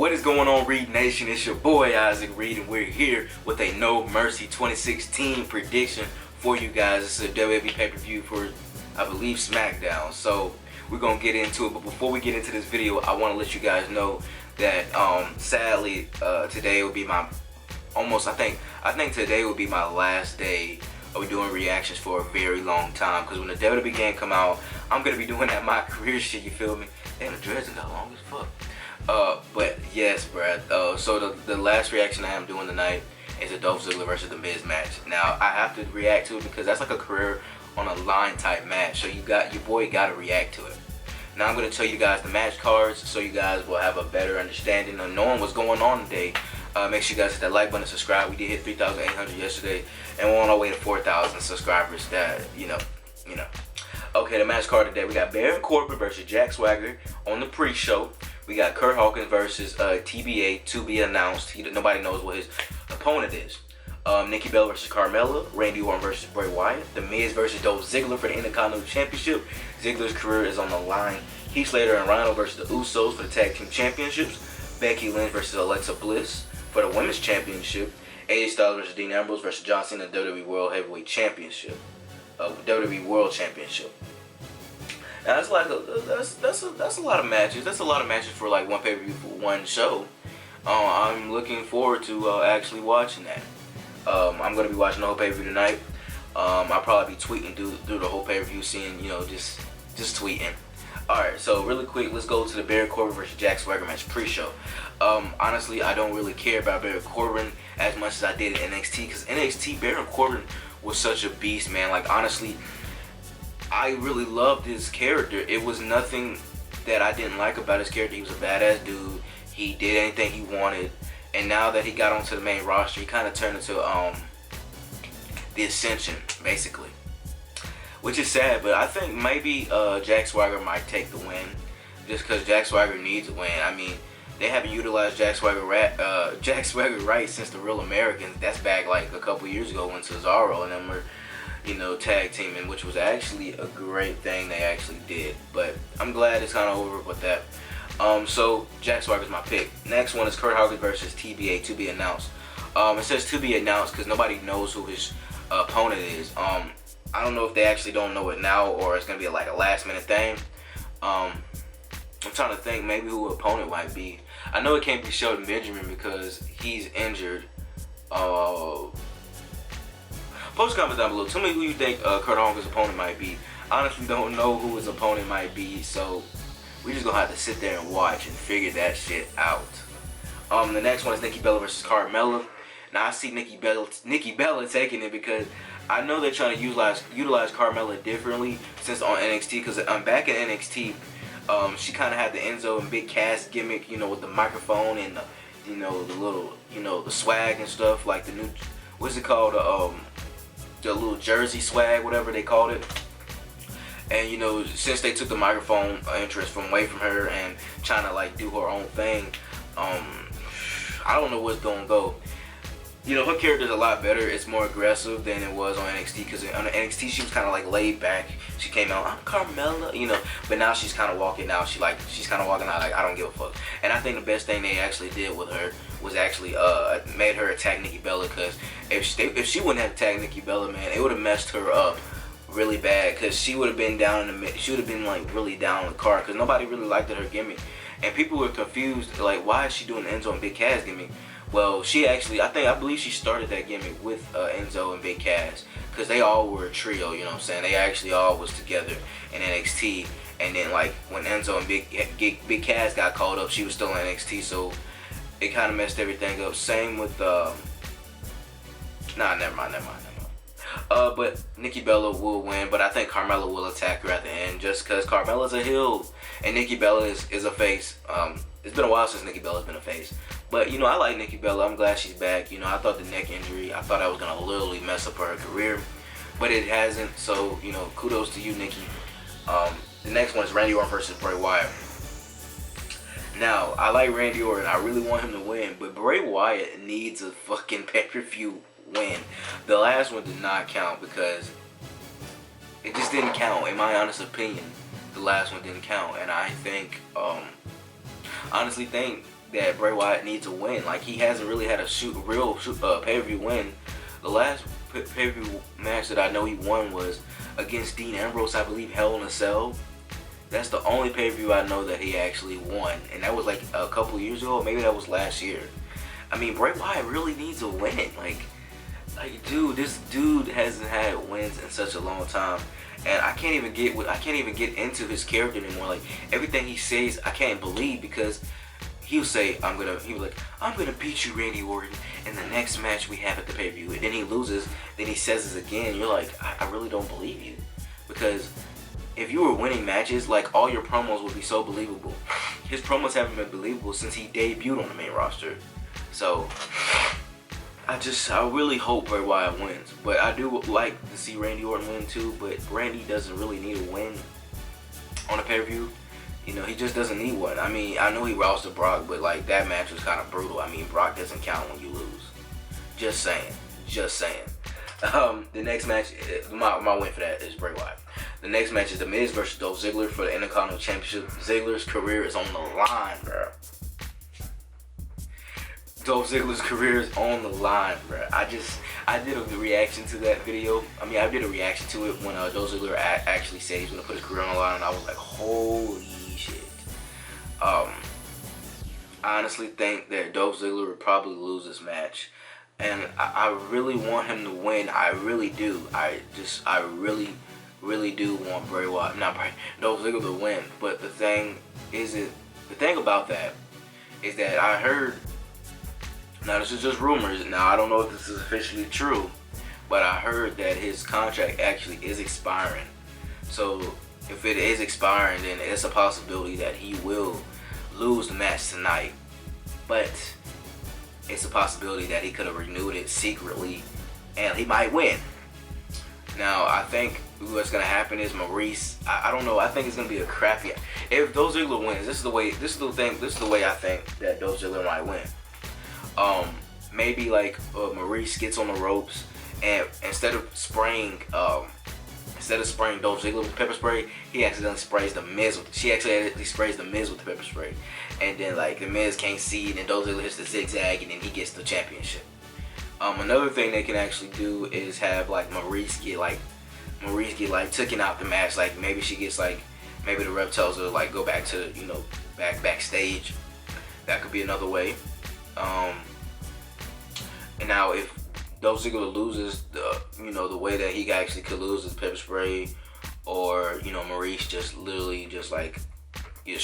What is going on, Reed Nation? It's your boy Isaac Reed, and we're here with a No Mercy 2016 prediction for you guys. It's a WWE pay-per-view for, I believe, SmackDown. So we're gonna get into it. But before we get into this video, I want to let you guys know that sadly today will be my I think today will be my last day of doing reactions for a very long time. Because when the WWE game come out, I'm gonna be doing that my career shit. You feel me? Damn, the dreads got long as fuck. But yes, bruh. So the last reaction I am doing tonight is a Dolph Ziggler versus The Miz match. Now I have to react to it because that's like a career on a line type match. So your boy gotta react to it. Now I'm gonna tell you guys the match cards so you guys will have a better understanding of knowing what's going on today. Make sure you guys hit that like button, subscribe. We did hit 3,800 yesterday, and we're on our way to 4,000 subscribers. That you know. Okay, the match card today, we got Baron Corbin versus Jack Swagger on the pre-show. We got Kurt Hawkins versus TBA to be announced. Nobody knows what his opponent is. Nikki Bella versus Carmella. Randy Orton versus Bray Wyatt. The Miz versus Dolph Ziggler for the Intercontinental Championship. Ziggler's career is on the line. Heath Slater and Rhino versus the Usos for the Tag Team Championships. Becky Lynch versus Alexa Bliss for the Women's Championship. AJ Styles versus Dean Ambrose versus John Cena WWE World Heavyweight Championship. WWE World Championship. Now that's like that's a lot of matches. That's a lot of matches for like one pay-per-view for one show. I'm looking forward to actually watching that. I'm gonna be watching the whole pay-per-view tonight. I'll probably be tweeting through the whole pay-per-view, seeing just tweeting. All right, so really quick, let's go to the Baron Corbin versus Jack Swagger match pre-show. Honestly, I don't really care about Baron Corbin as much as I did in NXT, because NXT Baron Corbin was such a beast, man. Like honestly, I really loved his character. It was nothing that I didn't like about his character. He was a badass dude. He did anything he wanted. And now that he got onto the main roster, he kind of turned into the Ascension, basically. Which is sad, but I think maybe Jack Swagger might take the win, just because Jack Swagger needs a win. I mean, they haven't utilized Jack Swagger right since the Real Americans. That's back like a couple years ago when Cesaro and them were, tag teaming, which was actually a great thing they actually did. But I'm glad it's kind of over with that. So Jack Swagger's my pick. Next one is Kurt Hawkins versus TBA to be announced. It says to be announced because nobody knows who his opponent is. I don't know if they actually don't know it now or it's gonna be like a last minute thing. I'm trying to think maybe who the opponent might be. I know it can't be Shelton Benjamin because he's injured. Post comments down below. Tell me who you think Kurt Hawkins' opponent might be. Honestly, don't know who his opponent might be, so we just gonna have to sit there and watch and figure that shit out. The next one is Nikki Bella versus Carmella. Now I see Nikki Bella taking it because I know they're trying to utilize Carmella differently since on NXT. Because back in NXT, she kind of had the Enzo and Big Cass gimmick, with the microphone and the little, the swag and stuff, like the new, what's it called, the little Jersey swag, whatever they called it. And since they took the microphone interest away from her and trying to like do her own thing, I don't know what's gonna go. Her character's a lot better. It's more aggressive than it was on NXT, because on NXT she was kind of like laid back. She came out, I'm Carmella, but now she's kind of walking out. She's kind of walking out like I don't give a fuck. And I think the best thing they actually did with her was actually made her attack Nikki Bella, because if she wouldn't have attacked Nikki Bella, man, it would have messed her up really bad, because she would have been down in the she would have been like really down in the card, because nobody really liked her gimmick, and people were confused like, why is she doing the Enzo and Big Cass gimmick? Well, she actually, I believe she started that gimmick with Enzo and Big Cass, because they all were a trio, you know what I'm saying? They actually all was together in NXT, and then like when Enzo and Big Cass got called up, she was still in NXT, so it kind of messed everything up. Same with, never mind. But Nikki Bella will win, but I think Carmella will attack her at the end, just because Carmella's a heel and Nikki Bella is a face. It's been a while since Nikki Bella's been a face. But, I like Nikki Bella. I'm glad she's back. I thought the neck injury, I thought I was going to literally mess up her career. But it hasn't. So, kudos to you, Nikki. The next one is Randy Orton versus Bray Wyatt. Now, I like Randy Orton. I really want him to win. But Bray Wyatt needs a fucking pay-per-view win. The last one did not count because it just didn't count. In my honest opinion, the last one didn't count. And I think, honestly think that Bray Wyatt needs to win. Like, he hasn't really had a real pay-per-view win. The last pay-per-view match that I know he won was against Dean Ambrose, I believe, Hell in a Cell. That's the only pay-per-view I know that he actually won, and that was like a couple years ago. Maybe that was last year. I mean, Bray Wyatt really needs a win. Like, dude, this dude hasn't had wins in such a long time, and I can't even get into his character anymore. Like, everything he says, I can't believe, because he'll say, I'm gonna beat you, Randy Orton, in the next match we have at the pay-per-view, and then he loses. Then he says this again. You're like, I really don't believe you, because if you were winning matches, like, all your promos would be so believable. His promos haven't been believable since he debuted on the main roster. So I really hope Bray Wyatt wins. But I do like to see Randy Orton win too, but Randy doesn't really need a win on a pay-per-view. You know, he just doesn't need one. I mean, I know he roused Brock, but like, that match was kind of brutal. I mean, Brock doesn't count when you lose. Just saying. The next match, my win for that is Bray Wyatt. The next match is The Miz versus Dolph Ziggler for the Intercontinental Championship. Ziggler's career is on the line, bro. Dolph Ziggler's career is on the line, bro. I did a reaction to that video. I mean, I did a reaction to it when Dolph Ziggler actually said he's gonna put his career on the line, and I was like, holy shit. I honestly think that Dolph Ziggler would probably lose this match, and I really want him to win. I really do. I really do want Dolph Ziggler to win. But the thing about that is that I heard. Now, this is just rumors. Now, I don't know if this is officially true, but I heard that his contract actually is expiring. So, if it is expiring, then it's a possibility that he will lose the match tonight. But it's a possibility that he could have renewed it secretly, and he might win. Now, I think what's gonna happen is Maurice. I don't know. I think it's gonna be a crappy. If Dolph Ziggler wins, this is the way I think that Dolph Ziggler might win. Maybe like Maurice gets on the ropes, and instead of spraying Dolph Ziggler with pepper spray, he accidentally sprays the Miz. She actually sprays the Miz with the pepper spray, and then like the Miz can't see, and then Dolph Ziggler hits the zigzag, and then he gets the championship. Another thing they can actually do is have like Maurice get taken out the match. Like, maybe she gets maybe the ref tells her like go back to backstage. That could be another way. And now if Dolph Ziggler loses, the way that he actually could lose is pepper spray, or Maurice just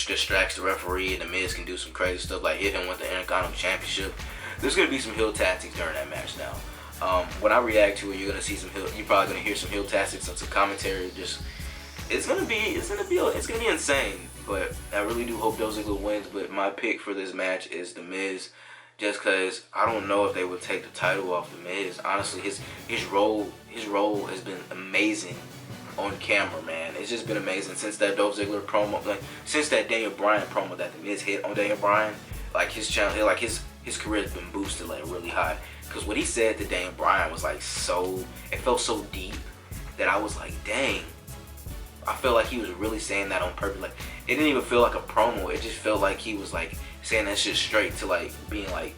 distracts the referee, and the Miz can do some crazy stuff like hit him with the Intercontinental Championship. There's gonna be some heel tactics during that match. Now, when I react to it, you're probably gonna hear some heel tactics and some commentary. It's gonna be insane. But I really do hope Dolph Ziggler wins. But my pick for this match is The Miz, just because I don't know if they would take the title off The Miz. Honestly, his role has been amazing on camera, man. It's just been amazing since that Dolph Ziggler promo, since that Daniel Bryan promo that The Miz hit on Daniel Bryan. Like, his channel, like his career has been boosted really high. Because what he said to Daniel Bryan was it felt so deep that I was like, dang. I felt like he was really saying that on purpose. Like, it didn't even feel like a promo. It just felt like he was saying that shit straight to being like,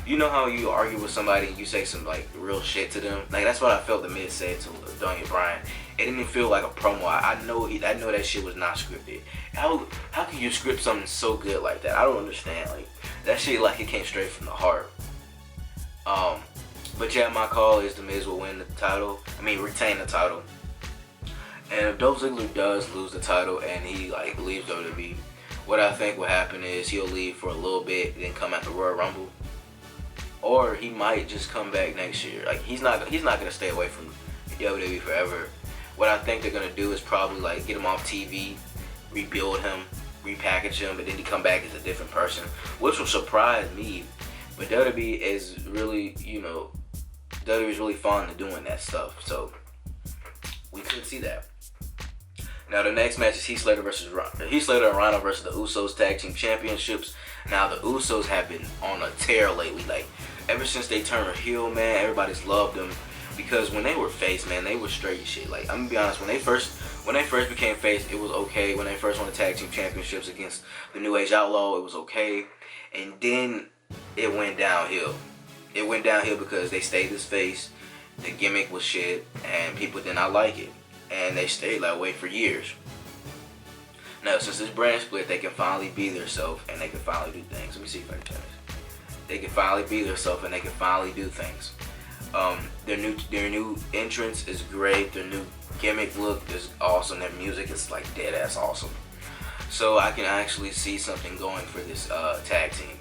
you know how you argue with somebody and you say some real shit to them. Like, that's what I felt The Miz said to Daniel Bryan. It didn't feel like a promo. I know that shit was not scripted. How can you script something so good like that? I don't understand. That shit it came straight from the heart. But yeah, my call is The Miz will win the title. Retain the title. And if Dolph Ziggler does lose the title and he leaves WWE, what I think will happen is he'll leave for a little bit, then come at the Royal Rumble, or he might just come back next year. He's not gonna stay away from WWE forever. What I think they're gonna do is probably get him off TV, rebuild him, repackage him, but then he come back as a different person, which will surprise me. But WWE is really, WWE is really fond of doing that stuff, so we could see that. Now, the next match is Heath Slater and Rhino versus the Usos Tag Team Championships. Now, the Usos have been on a tear lately. Ever since they turned heel, man, everybody's loved them. Because when they were face, man, they were straight shit. I'm gonna be honest, when they first became face, it was okay. When they first won the Tag Team Championships against the New Age Outlaw, it was okay. And then it went downhill. It went downhill because they stayed his face. The gimmick was shit, and people did not like it. And they stayed that way for years. Now, since this brand split, they can finally be themselves, and they can finally do things. Let me see if I can tell this. They can finally be themselves, and they can finally do things. Their new entrance is great. Their new gimmick look is awesome. Their music is like dead ass awesome. So I can actually see something going for this tag team.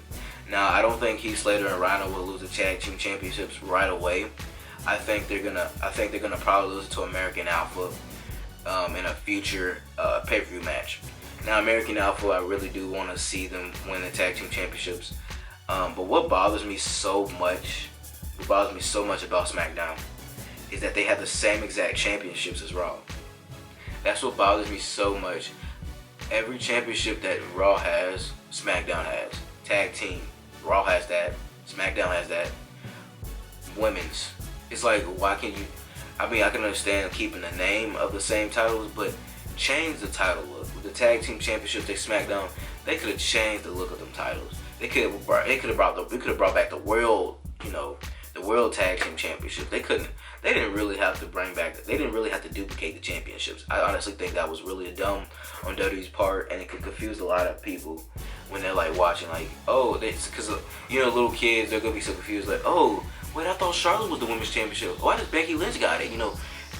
Now, I don't think Heath Slater and Rhino will lose the tag team championships right away. I think they're gonna probably lose it to American Alpha in a future pay-per-view match. Now, American Alpha, I really do want to see them win the tag team championships. But what bothers me so much about SmackDown is that they have the same exact championships as Raw. That's what bothers me so much. Every championship that Raw has, SmackDown has. Tag team, Raw has that, SmackDown has that. Women's. It's like, why can't you... I mean, I can understand keeping the name of the same titles, but change the title look. With the tag team championships, they SmackDown, they could have changed the look of them titles. They could have brought back the world, the world tag team championship. They didn't really have to bring back. They didn't really have to duplicate the championships. I honestly think that was really dumb on WWE's part, and it could confuse a lot of people when they're like watching, like, oh, because little kids, they're gonna be so confused, like, oh, wait, I thought Charlotte was the women's championship. Why does Becky Lynch got it?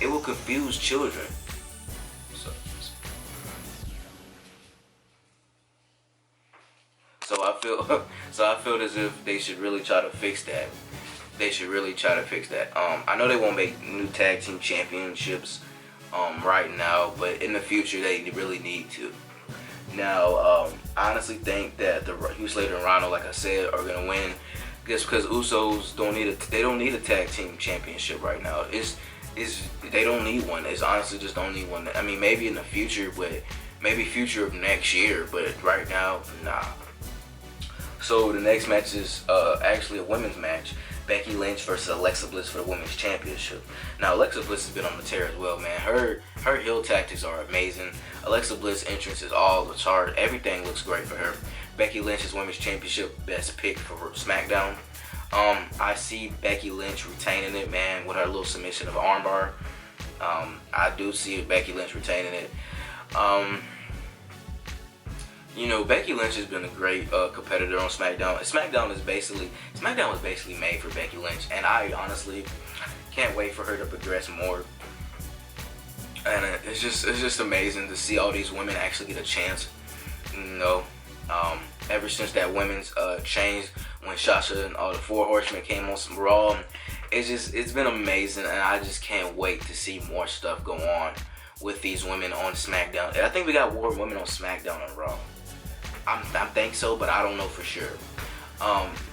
It will confuse children. So I feel as if they should really try to fix that. I know they won't make new tag team championships right now, but in the future they really need to. Now, I honestly think that the Heath Slater and Rhino, like I said, are gonna win just because Usos don't need a tag team championship right now. They don't need one. It's honestly just don't need one. I mean, maybe in the future, but maybe future of next year, but right now, nah. So the next match is actually a women's match. Becky Lynch versus Alexa Bliss for the women's championship. Now, Alexa Bliss has been on the tear as well, man. Her heel tactics are amazing. Alexa Bliss entrance is all the chart. Everything looks great for her. Becky Lynch's women's championship best pick for SmackDown. I see Becky Lynch retaining it, man, with her little submission of armbar. I do see Becky Lynch retaining it. Becky Lynch has been a great competitor on SmackDown. SmackDown was basically made for Becky Lynch, and I honestly can't wait for her to progress more. And it's just amazing to see all these women actually get a chance. Ever since that women's change when Sasha and all the Four Horsemen came on some Raw, it's been amazing, and I just can't wait to see more stuff go on with these women on SmackDown. And I think we got more women on SmackDown than Raw. I think so, but I don't know for sure.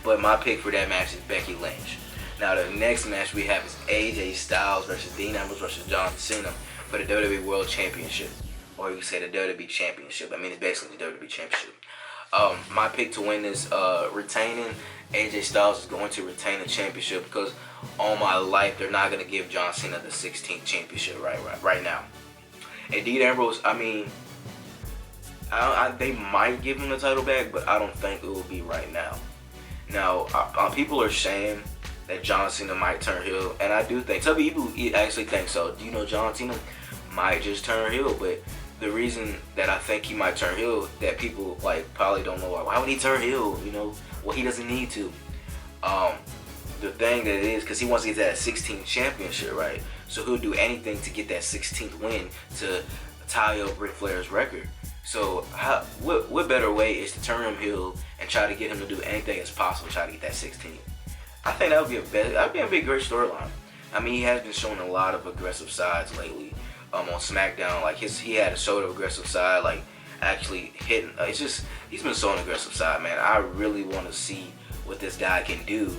But my pick for that match is Becky Lynch. Now the next match we have is AJ Styles versus Dean Ambrose versus John Cena for the WWE World Championship, or you can say the WWE Championship. I mean, it's basically the WWE Championship. My pick to win is retaining. AJ Styles is going to retain the championship because all my life they're not going to give John Cena the 16th championship right now. And Dean Ambrose, I mean, they might give him the title back, but I don't think it will be right now. Now, people are saying that John Cena might turn heel, and I do think some people actually think so. John Cena might just turn heel, but the reason that I think he might turn heel, that people probably don't know, why would he turn heel? Well, he doesn't need to. The thing that it is, because he wants to get that 16th championship, right? So he'll do anything to get that 16th win to tie up Ric Flair's record. So what better way is to turn him heel and try to get him to do anything as possible to try to get that 16th? I think that would be a great storyline. I mean, he has been showing a lot of aggressive sides lately on SmackDown. He had a sort of aggressive side, actually hitting. He's been showing aggressive side, man. I really want to see what this guy can do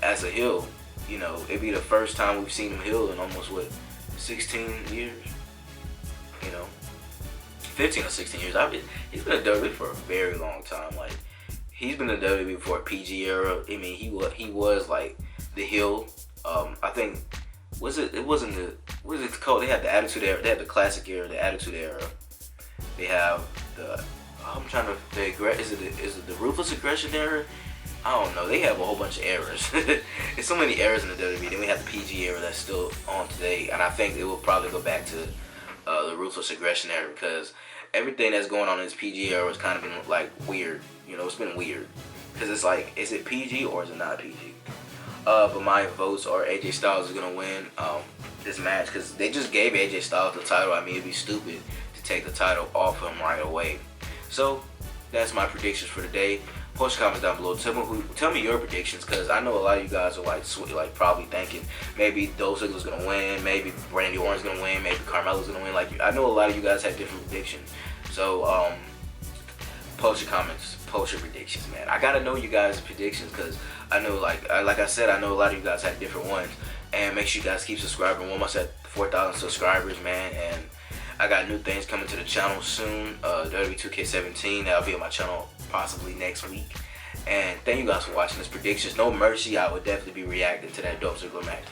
as a heel. It'd be the first time we've seen him heel in almost 16 years. 15 or 16 years. He's been in WWE for a very long time. He's been in WWE before PG era. I mean, he was the heel. I think what is it called? They had the Attitude Era. They had the Classic Era, the Attitude Era. They have the I'm trying to figure. Is it the ruthless aggression era? I don't know. They have a whole bunch of errors. There's so many errors in the WWE. Then we have the PG era that's still on today, and I think it will probably go back to the ruthless aggression era because everything that's going on in this PG era has kind of been like weird. You know, it's been weird because it's like, is it PG or is it not PG? But my votes are AJ Styles is gonna win this match because they just gave AJ Styles the title. I mean, it'd be stupid to take the title off him right away. So that's my predictions for today. Post your comments down below. Tell me your predictions because I know a lot of you guys are like probably thinking maybe Dolph Ziggler's gonna win, maybe Randy Orton's gonna win, maybe Carmelo's gonna win. Like I know a lot of you guys have different predictions. So post your comments, post your predictions, man. I gotta know you guys' predictions because I know like I said, I know a lot of you guys have different ones. And make sure you guys keep subscribing. We're almost at 4,000 subscribers, man. And I got new things coming to the channel soon. WWE 2K17, that'll be on my channel possibly next week. And thank you guys for watching this predictions. No Mercy, I would definitely be reacting to that Dolph Ziggler match.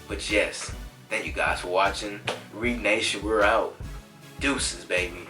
But yes, thank you guys for watching. Reed Nation, we're out. Deuces, baby.